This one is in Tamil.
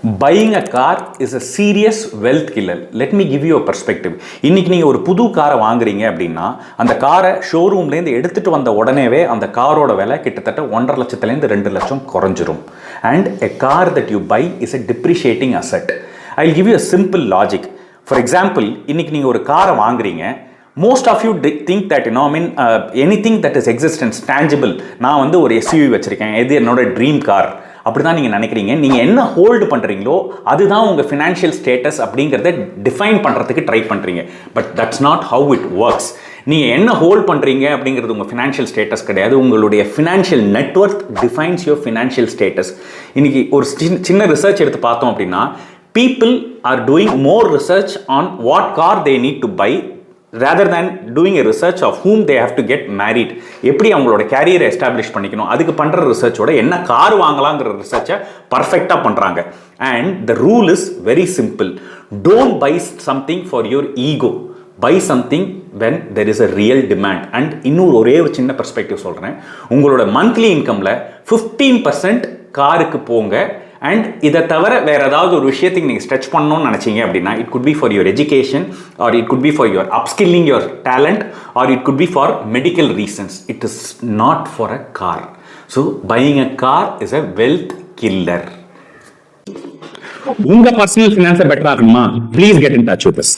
Buying a car is a serious wealth killer. Let me give you a perspective. இன்னைக்கு நீங்கள் ஒரு புது காரை வாங்குறீங்க அப்படின்னா அந்த காரை ஷோரூம்லேருந்து எடுத்துகிட்டு வந்த உடனேவே அந்த காரோட விலை கிட்டத்தட்ட 1.5 லட்சத்துலேருந்து 2 லட்சம் குறைஞ்சிரும். And a car that you buy is a depreciating asset. I'll give you a simple logic. For example, இன்னைக்கு நீங்கள் ஒரு காரை வாங்குறீங்க. Most of you think that, anything that is existence, tangible. நான் வந்து ஒரு SUV வச்சுருக்கேன், இது என்னோட ட்ரீம் கார் அப்படி தான் நீங்கள் நினைக்கிறீங்க. நீங்கள் என்ன ஹோல்டு பண்ணுறீங்களோ அதுதான் உங்கள் ஃபினான்ஷியல் ஸ்டேட்டஸ் அப்படிங்கிறத டிஃபைன் பண்ணுறதுக்கு ட்ரை பண்ணுறீங்க. But that's not how it works. நீங்கள் என்ன ஹோல்ட் பண்ணுறீங்க அப்படிங்கிறது உங்கள் ஃபினான்ஷியல் ஸ்டேட்டஸ் கிடையாது. உங்களுடைய financial network defines your financial status. இன்றைக்கி ஒரு சின்ன ரிசர்ச் எடுத்து பார்த்தோம் அப்படின்னா, people are doing more research on what car they need to buy rather than doing a research of whom they have to get married. எப்படி அவங்களோட கேரியரை எஸ்டாப்ளிஷ் பண்ணிக்கணும் அதுக்கு பண்ணுற ரிசர்ச்சோட என்ன கார் வாங்கலாங்கிற ரிசர்ச்சை பர்ஃபெக்டாக பண்ணுறாங்க. And the rule is very simple. Don't buy something for your ego, buy something when there is a real demand. And இன்னொரு ஒரே ஒரு சின்ன பெர்ஸ்பெக்டிவ் சொல்கிறேன். உங்களோட மந்த்லி இன்கமில் 15% காருக்கு போங்க. அண்ட் இதை தவிர வேறு ஏதாவது ஒரு விஷயத்துக்கு நீங்கள் ஸ்ட்ரெச் பண்ணணும்னு நினச்சிங்க அப்படின்னா, it could be for your education, R it could be for your upskilling your talent, R it could be for medical reasons. It is not for a car. So buying a car is a wealth killer. உங்க பர்சனல் ஃபினான்ஸை பெட்டரா இருக்குமா? Please get in touch with us.